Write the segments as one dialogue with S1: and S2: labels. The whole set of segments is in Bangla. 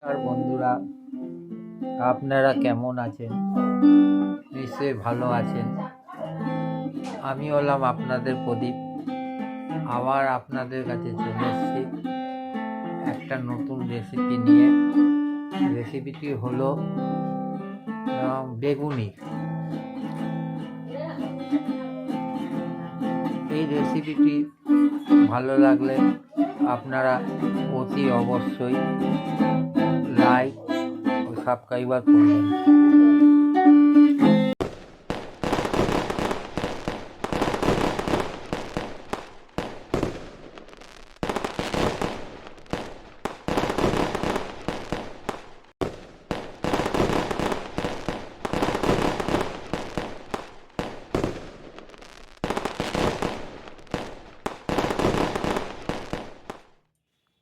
S1: আর বন্ধুরা, আপনারা কেমন আছেন? নিশ্চয়ই ভালো আছেন। আমি হলাম আপনাদের প্রদীপ। আবার আপনাদের কাছে চলে এসেছি একটা নতুন রেসিপি নিয়ে। রেসিপিটি হলো বেগুনি। এই রেসিপিটি ভালো লাগলে আপনারা অতি অবশ্যই লাইক ও সাবস্ক্রাইবার করবেন।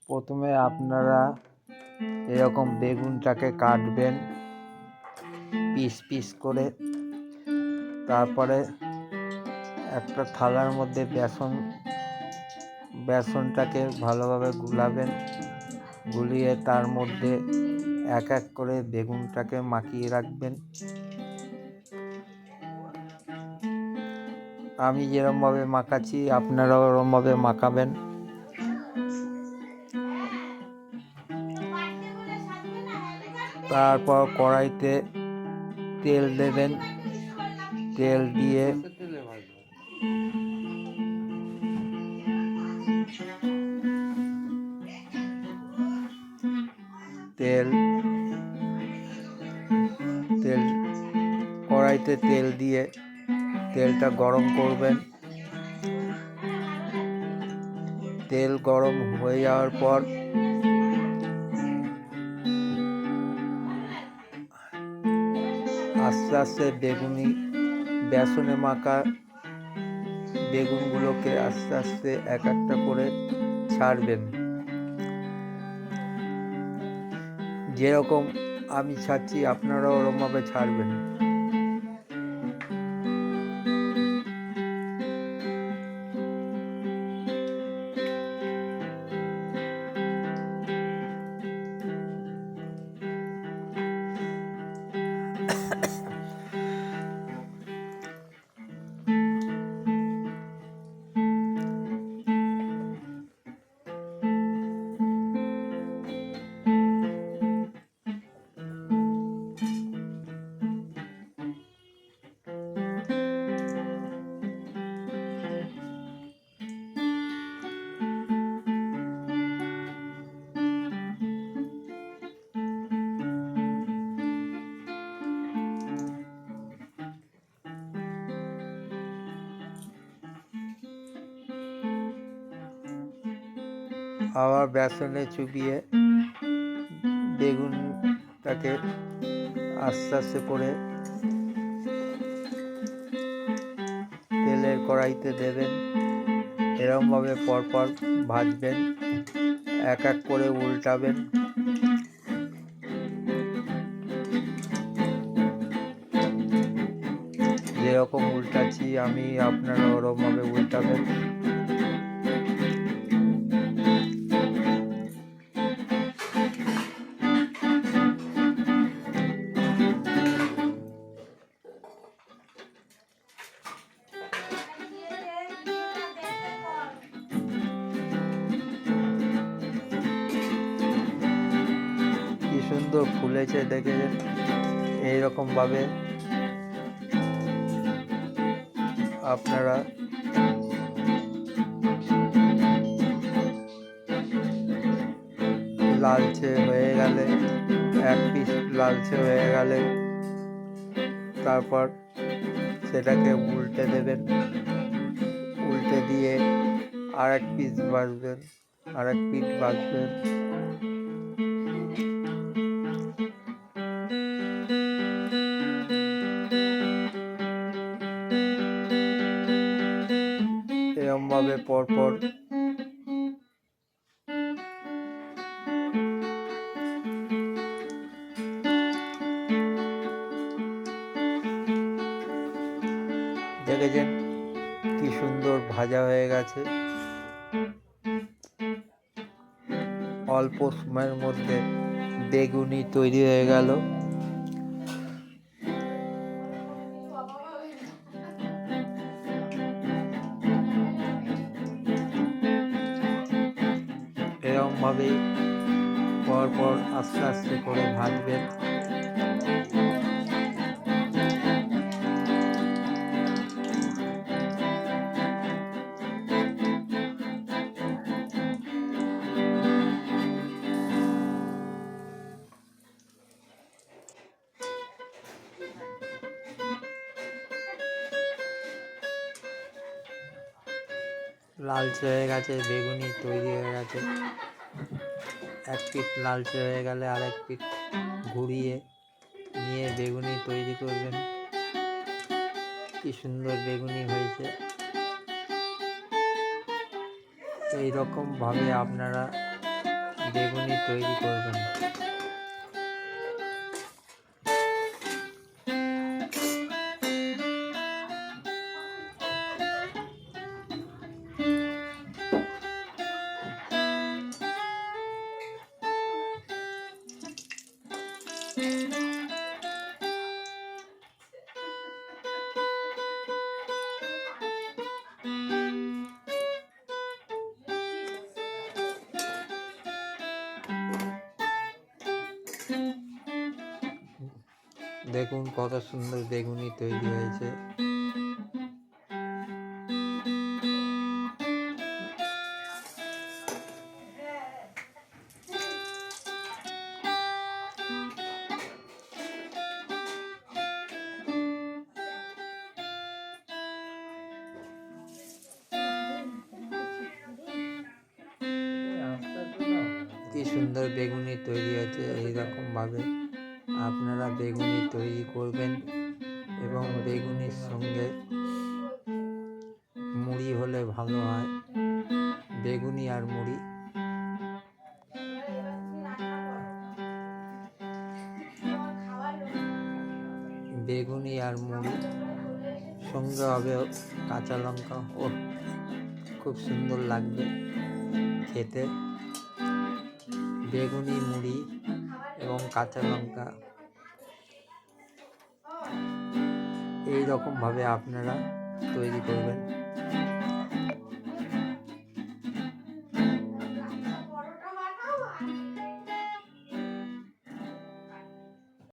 S1: প্রথমে আপনারা এরকম বেগুনটাকে কাটবেন পিস পিস করে। তারপরে একটা থালার মধ্যে বেসনটাকে ভালোভাবে গুলাবেন। গুলিয়ে তার মধ্যে এক এক করে বেগুনটাকে মাখিয়ে রাখবেন। আমি যেরকমভাবে মাখাচ্ছি আপনারাও ওরকমভাবে মাখাবেন। তারপর কড়াইতে তেল দেবেন। তেল দিয়ে কড়াইতে তেল দিয়ে তেলটা গরম করবেন। তেল গরম হয়ে যাওয়ার পর আস্তে আস্তে বেসনে মাখা বেগুনগুলোকে আস্তে আস্তে এক একটা করে ছাড়বেন। যেরকম আমি ছাড়ছি আপনারাও ওরকমভাবে ছাড়বেন। আবার বেসনে চুবিয়ে বেগুনটাকে আস্তে আস্তে করে তেলের কড়াইতে দেবেন। এরকমভাবে পরপর ভাজবেন, এক এক করে উল্টাবেন। যেরকম উল্টাচ্ছি আমি আপনারা ওরকমভাবে উল্টাবেন। কি সুন্দর ফুলেছে দেখেছেন। এইরকমভাবে আপনারা লালচে হয়ে গেলে এক পিস লালচে হয়ে গেলে তারপর সেটাকে উল্টে দেবেন। উল্টে দিয়ে আর এক পিস ভাজবেন। এরকমভাবে পরপর দেখেছেন কি সুন্দর ভাজা হয়ে গেছে। অল্প সময়ের মধ্যে বেগুনি তৈরি হয়ে গেল। এরকমভাবেই পরপর আস্তে আস্তে করে ভাজবেন। লালচে হয়ে গেছে, বেগুনি তৈরি হয়ে গেছে। এক পিঠ লালচে হয়ে গেলে আরেক পিঠ ঘুরিয়ে নিয়ে বেগুনি তৈরি করবেন। কি সুন্দর বেগুনি হয়েছে। এই রকম ভাবে আপনারা বেগুনি তৈরি করবেন। দেখুন কত সুন্দর বেগুনি তৈরি হয়েছে। কি সুন্দর বেগুনি তৈরি হয়েছে। এইরকমভাবে আপনারা বেগুনি তৈরি করবেন এবং বেগুনির সঙ্গে মুড়ি হলে ভালো হয়। বেগুনি আর মুড়ি। বেগুনি আর মুড়ি সঙ্গে হবে কাঁচা লঙ্কা। ও খুব সুন্দর লাগবে খেতে। বেগুনি, মুড়ি এবং কাঁচা লঙ্কা এই রকমভাবে আপনারা তৈরি করবেন।